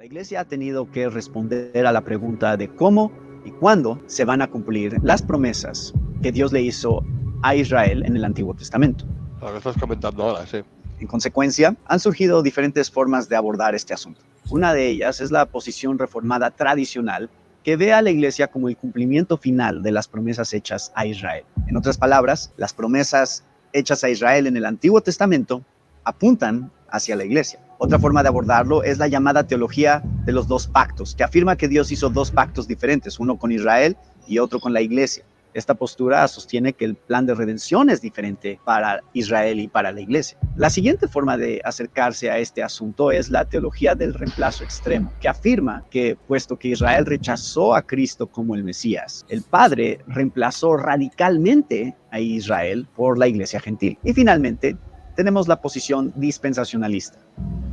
Iglesia ha tenido que responder a la pregunta de cómo y cuándo se van a cumplir las promesas que Dios le hizo a Israel en el Antiguo Testamento. Lo que estás comentando ahora, sí. En consecuencia, han surgido diferentes formas de abordar este asunto. Una de ellas es la posición reformada tradicional que ve a la Iglesia como el cumplimiento final de las promesas hechas a Israel. En otras palabras, las promesas hechas a Israel en el Antiguo Testamento apuntan hacia la Iglesia. Otra forma de abordarlo es la llamada teología de los dos pactos, que afirma que Dios hizo dos pactos diferentes, uno con Israel y otro con la Iglesia. Esta postura sostiene que el plan de redención es diferente para Israel y para la Iglesia. La siguiente forma de acercarse a este asunto es la teología del reemplazo extremo, que afirma que, puesto que Israel rechazó a Cristo como el Mesías, el Padre reemplazó radicalmente a Israel por la Iglesia gentil. Y finalmente, tenemos la posición dispensacionalista,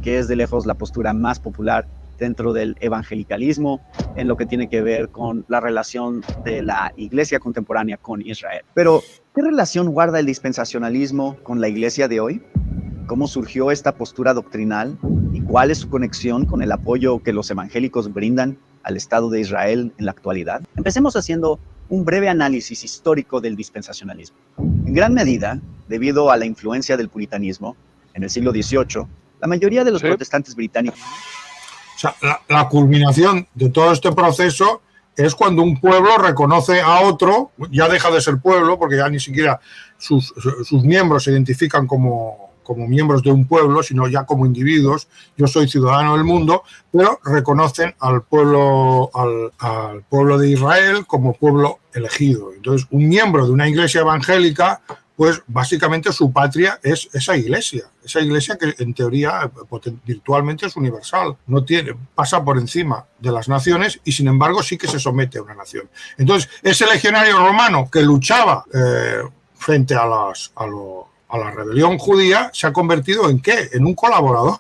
que es de lejos la postura más popular dentro del evangelicalismo en lo que tiene que ver con la relación de la iglesia contemporánea con Israel. Pero, ¿qué relación guarda el dispensacionalismo con la iglesia de hoy? ¿Cómo surgió esta postura doctrinal? ¿Y cuál es su conexión con el apoyo que los evangélicos brindan al Estado de Israel en la actualidad? Empecemos haciendo un breve análisis histórico del dispensacionalismo. En gran medida, debido a la influencia del puritanismo, en el siglo XVIII, la mayoría de los protestantes británicos... O sea, la culminación de todo este proceso es cuando un pueblo reconoce a otro, ya deja de ser pueblo, porque ya ni siquiera sus miembros se identifican como miembros de un pueblo, sino ya como individuos. Yo soy ciudadano del mundo, pero reconocen al pueblo de Israel como pueblo elegido. Entonces, un miembro de una iglesia evangélica, pues básicamente su patria es esa iglesia que en teoría virtualmente es universal, pasa por encima de las naciones y sin embargo sí que se somete a una nación. Entonces, ese legionario romano que luchaba frente a la rebelión judía se ha convertido ¿en qué? En un colaborador.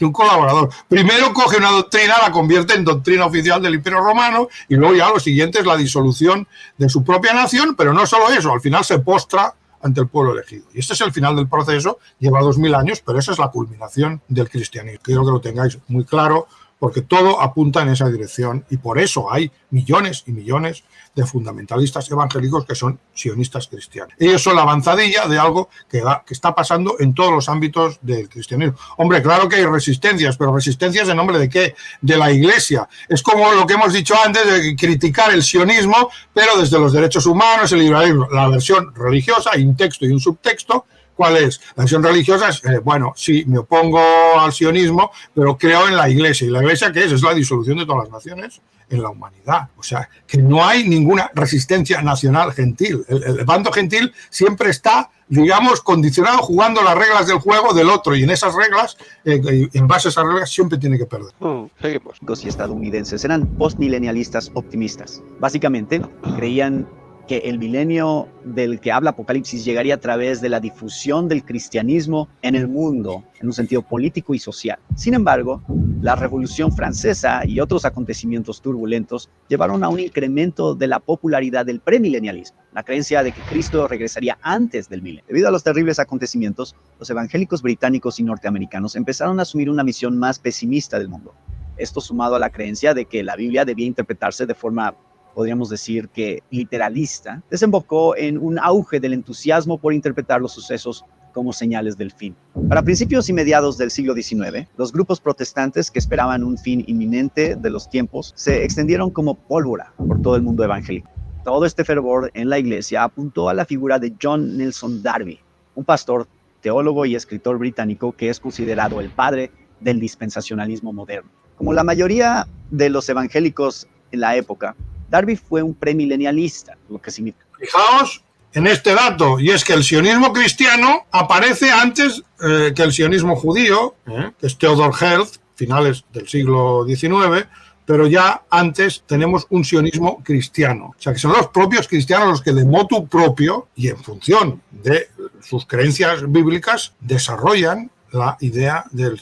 En un colaborador. Primero coge una doctrina, la convierte en doctrina oficial del Imperio Romano y luego ya lo siguiente es la disolución de su propia nación, pero no solo eso, al final se postra ante el pueblo elegido. Y este es el final del proceso, lleva 2000 años, pero esa es la culminación del cristianismo. Quiero que lo tengáis muy claro, porque todo apunta en esa dirección y por eso hay millones y millones de fundamentalistas evangélicos que son sionistas cristianos. Ellos son la avanzadilla de algo que está pasando en todos los ámbitos del cristianismo. Hombre, claro que hay resistencias, pero resistencias en nombre de ¿qué? De la Iglesia. Es como lo que hemos dicho antes de criticar el sionismo, pero desde los derechos humanos, el liberalismo, la versión religiosa, hay un texto y un subtexto. ¿Cuál es? La versión religiosa es, bueno, sí, me opongo al sionismo, pero creo en la Iglesia. ¿Y la Iglesia qué es? Es la disolución de todas las naciones en la humanidad. O sea, que no hay ninguna resistencia nacional gentil. El bando gentil siempre está, digamos, condicionado jugando las reglas del juego del otro. Y en esas reglas, en base a esas reglas, siempre tiene que perder. Seguimos. Los estadounidenses eran postmilenialistas optimistas. Básicamente, creían que el milenio del que habla Apocalipsis llegaría a través de la difusión del cristianismo en el mundo, en un sentido político y social. Sin embargo, la Revolución Francesa y otros acontecimientos turbulentos llevaron a un incremento de la popularidad del premilenialismo, la creencia de que Cristo regresaría antes del milenio. Debido a los terribles acontecimientos, los evangélicos británicos y norteamericanos empezaron a asumir una visión más pesimista del mundo. Esto sumado a la creencia de que la Biblia debía interpretarse de forma, podríamos decir que literalista, desembocó en un auge del entusiasmo por interpretar los sucesos como señales del fin. Para principios y mediados del siglo XIX, los grupos protestantes que esperaban un fin inminente de los tiempos se extendieron como pólvora por todo el mundo evangélico. Todo este fervor en la iglesia apuntó a la figura de John Nelson Darby, un pastor, teólogo y escritor británico que es considerado el padre del dispensacionalismo moderno. Como la mayoría de los evangélicos en la época, Darby fue un premilenialista, lo que significa. Fijaos en este dato, y es que el sionismo cristiano aparece antes que el sionismo judío, que es Theodor Herzl, finales del siglo XIX, pero ya antes tenemos un sionismo cristiano. O sea, que son los propios cristianos los que de motu propio y en función de sus creencias bíblicas desarrollan la idea del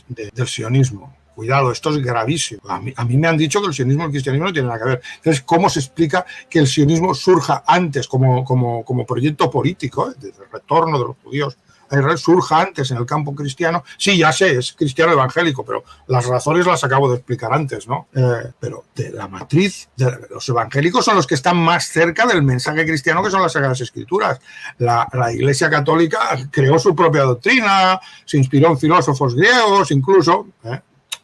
sionismo. Cuidado, esto es gravísimo. A mí me han dicho que el sionismo y el cristianismo no tienen nada que ver. Entonces, ¿cómo se explica que el sionismo surja antes como proyecto político, desde el retorno de los judíos a Israel surja antes en el campo cristiano. Sí, ya sé, es cristiano evangélico, pero las razones las acabo de explicar antes, ¿no? Pero de la matriz, los evangélicos son los que están más cerca del mensaje cristiano, que son las Sagradas Escrituras. La Iglesia Católica creó su propia doctrina, se inspiró en filósofos griegos, incluso,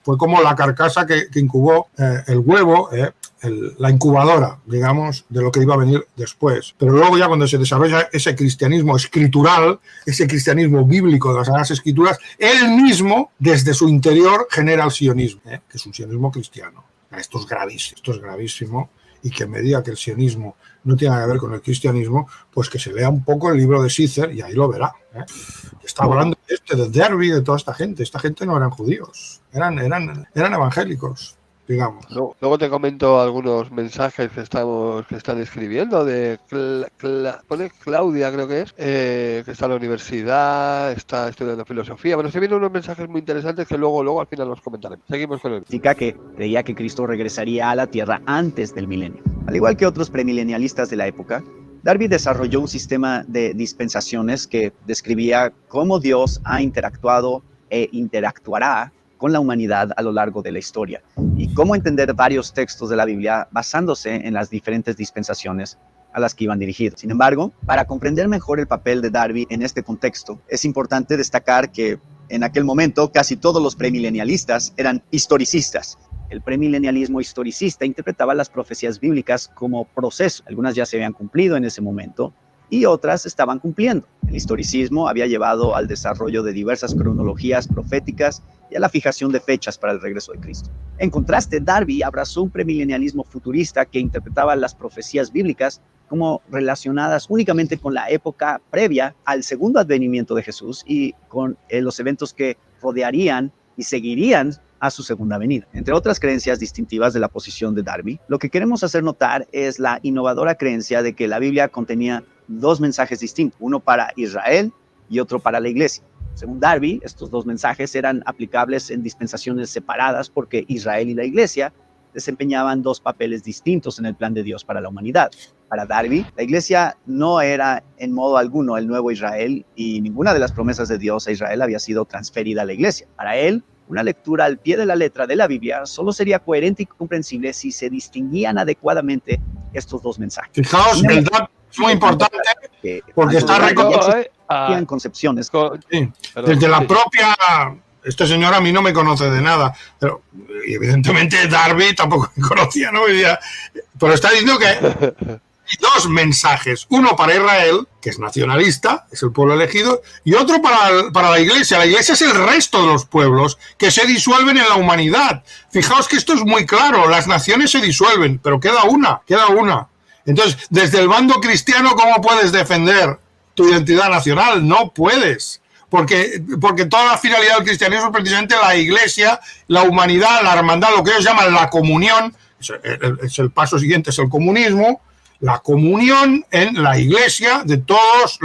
fue como la carcasa que incubó el huevo, la incubadora, digamos, de lo que iba a venir después. Pero luego ya cuando se desarrolla ese cristianismo escritural, ese cristianismo bíblico de las Sagradas Escrituras, él mismo, desde su interior, genera el sionismo, que es un sionismo cristiano. Esto es gravísimo, y que me diga que el sionismo no tiene nada que ver con el cristianismo, pues que se lea un poco el libro de Cícer y ahí lo verá. Está hablando de Derby, de toda esta gente. Esta gente no eran judíos, eran evangélicos, digamos. Luego te comento algunos mensajes que están escribiendo de pone Claudia, creo que está en la universidad, está estudiando filosofía. Bueno, se vienen unos mensajes muy interesantes que luego al final los comentaremos. Seguimos con él. Significa que creía que Cristo regresaría a la tierra antes del milenio. Al igual que otros premilenialistas de la época, Darby desarrolló un sistema de dispensaciones que describía cómo Dios ha interactuado e interactuará con la humanidad a lo largo de la historia, y cómo entender varios textos de la Biblia basándose en las diferentes dispensaciones a las que iban dirigidos. Sin embargo, para comprender mejor el papel de Darby en este contexto, es importante destacar que en aquel momento casi todos los premilenialistas eran historicistas. El premilenialismo historicista interpretaba las profecías bíblicas como proceso. Algunas ya se habían cumplido en ese momento y otras estaban cumpliendo. El historicismo había llevado al desarrollo de diversas cronologías proféticas y a la fijación de fechas para el regreso de Cristo. En contraste, Darby abrazó un premilenialismo futurista que interpretaba las profecías bíblicas como relacionadas únicamente con la época previa al segundo advenimiento de Jesús y con los eventos que rodearían y seguirían a su segunda venida. Entre otras creencias distintivas de la posición de Darby, lo que queremos hacer notar es la innovadora creencia de que la Biblia contenía dos mensajes distintos, uno para Israel y otro para la iglesia. Según Darby, estos dos mensajes eran aplicables en dispensaciones separadas porque Israel y la iglesia desempeñaban dos papeles distintos en el plan de Dios para la humanidad. Para Darby, la iglesia no era en modo alguno el nuevo Israel y ninguna de las promesas de Dios a Israel había sido transferida a la iglesia. Para él, una lectura al pie de la letra de la Biblia solo sería coherente y comprensible si se distinguían adecuadamente estos dos mensajes. Fijaos, el dato es muy importante porque está reconocido en concepciones. Sí, desde la propia... Este señor a mí no me conoce de nada, pero evidentemente Darby tampoco me conocía, ¿no? Pero está diciendo que hay dos mensajes, uno para Israel, que es nacionalista, es el pueblo elegido, y otro para la iglesia. La iglesia es el resto de los pueblos que se disuelven en la humanidad. Fijaos que esto es muy claro, las naciones se disuelven, pero queda una. Entonces, desde el bando cristiano, ¿cómo puedes defender tu identidad nacional? No puedes. Porque toda la finalidad del cristianismo es precisamente la iglesia, la humanidad, la hermandad, lo que ellos llaman la comunión. Es el paso siguiente, es el comunismo. La comunión en la iglesia de todos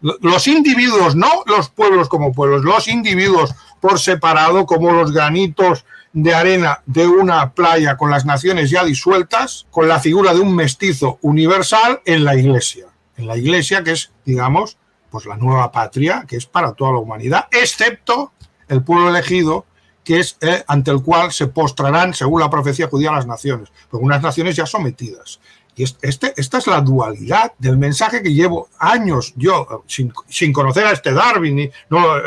los individuos, no los pueblos como pueblos, los individuos por separado, como los granitos de arena de una playa con las naciones ya disueltas, con la figura de un mestizo universal en la iglesia. En la iglesia, que es, digamos, pues la nueva patria, que es para toda la humanidad, excepto el pueblo elegido, que es ante el cual se postrarán, según la profecía judía, las naciones, porque unas naciones ya sometidas. Y esta es la dualidad del mensaje que llevo años yo, sin conocer a este Darby,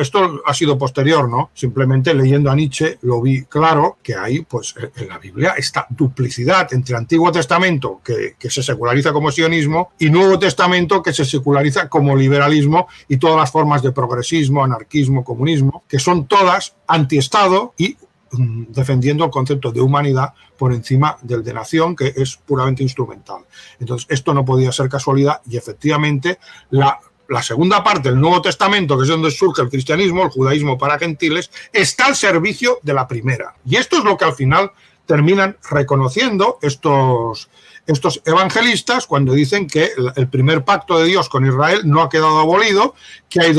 esto ha sido posterior, ¿no? Simplemente leyendo a Nietzsche lo vi claro que hay, pues, en la Biblia esta duplicidad entre Antiguo Testamento, que se seculariza como sionismo, y Nuevo Testamento, que se seculariza como liberalismo, y todas las formas de progresismo, anarquismo, comunismo, que son todas antiestado y defendiendo el concepto de humanidad por encima del de nación, que es puramente instrumental. Entonces, esto no podía ser casualidad y efectivamente la segunda parte del Nuevo Testamento, que es donde surge el cristianismo, el judaísmo para gentiles, está al servicio de la primera. Y esto es lo que al final terminan reconociendo estos evangelistas cuando dicen que el primer pacto de Dios con Israel no ha quedado abolido, que hay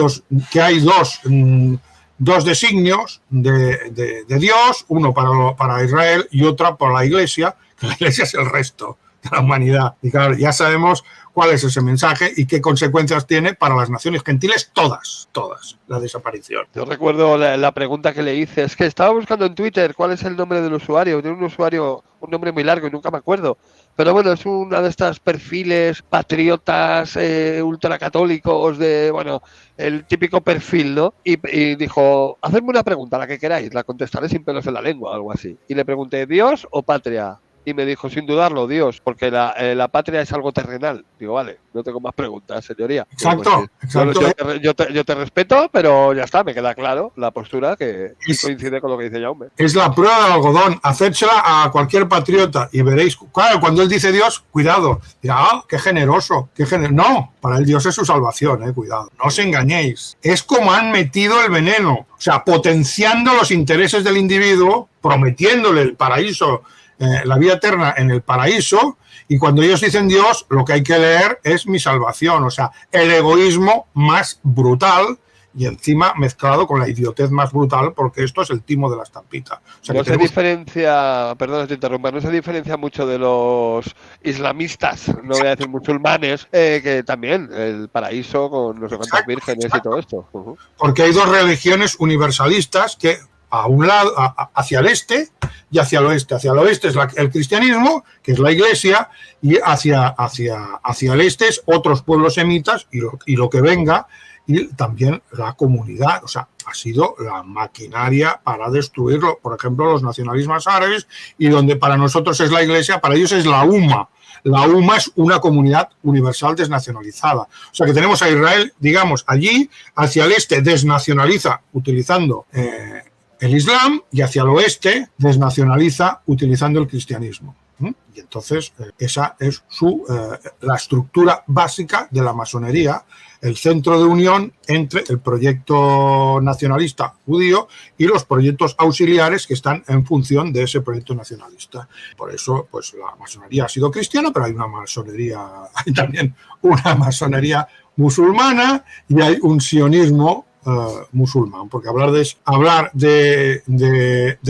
dos designios de Dios, uno para Israel y otra para la iglesia, que la iglesia es el resto de la humanidad. Y claro, ya sabemos cuál es ese mensaje y qué consecuencias tiene para las naciones gentiles, todas, la desaparición. Yo recuerdo la pregunta que le hice, es que estaba buscando en Twitter cuál es el nombre del usuario, tiene un usuario, un nombre muy largo y nunca me acuerdo, pero bueno, es una de estas perfiles patriotas ultracatólicos de, bueno, el típico perfil, ¿no? Y dijo, hacedme una pregunta, la que queráis, la contestaré sin pelos en la lengua, algo así. Y le pregunté, ¿Dios o patria? Y me dijo, sin dudarlo, Dios, porque la patria es algo terrenal. Digo, vale, no tengo más preguntas, señoría. Exacto, Yo te respeto, pero ya está, me queda claro la postura que coincide con lo que dice Jaume. Es la prueba del algodón, hacérsela a cualquier patriota y veréis, claro, cuando él dice Dios, cuidado, dirá, qué generoso, no, para él Dios es su salvación, cuidado, no os engañéis. Es como han metido el veneno, o sea, potenciando los intereses del individuo, prometiéndole el paraíso, la vida eterna en el paraíso, y cuando ellos dicen Dios, lo que hay que leer es mi salvación, o sea, el egoísmo más brutal y encima mezclado con la idiotez más brutal, porque esto es el timo de la estampita. O sea, no se diferencia, perdón que te interrumpa, no se diferencia mucho de los islamistas, no voy a decir musulmanes, que también el paraíso con no sé cuántas vírgenes y todo esto. Porque hay dos religiones universalistas que a un lado, hacia el este y hacia el oeste. Hacia el oeste es el cristianismo, que es la iglesia, y hacia el este es otros pueblos semitas y lo que venga, y también la comunidad. O sea, ha sido la maquinaria para destruirlo. Por ejemplo, los nacionalismos árabes, y donde para nosotros es la iglesia, para ellos es la UMA. La UMA es una comunidad universal desnacionalizada. O sea que tenemos a Israel, digamos, allí, hacia el este desnacionaliza utilizando el Islam, y hacia el oeste desnacionaliza utilizando el cristianismo. Y entonces esa es la estructura básica de la masonería, el centro de unión entre el proyecto nacionalista judío y los proyectos auxiliares que están en función de ese proyecto nacionalista. Por eso, pues la masonería ha sido cristiana, pero hay también una masonería musulmana y hay un sionismo musulmán, porque hablar de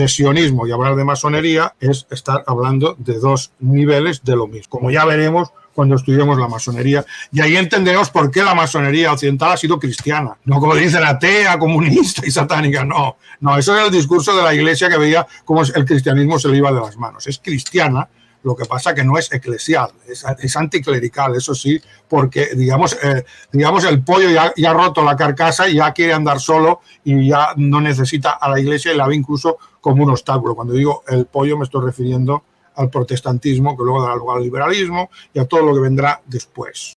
sionismo y hablar de masonería es estar hablando de dos niveles de lo mismo, como ya veremos cuando estudiemos la masonería, y ahí entenderemos por qué la masonería occidental ha sido cristiana, no como dicen atea, comunista y satánica, no, eso era el discurso de la iglesia que veía cómo el cristianismo se le iba de las manos. Es cristiana, lo que pasa que no es eclesial, es anticlerical, eso sí, porque digamos el pollo ya ha roto la carcasa y ya quiere andar solo y ya no necesita a la iglesia y la ve incluso como un obstáculo. Cuando digo el pollo me estoy refiriendo al protestantismo, que luego dará lugar al liberalismo y a todo lo que vendrá después.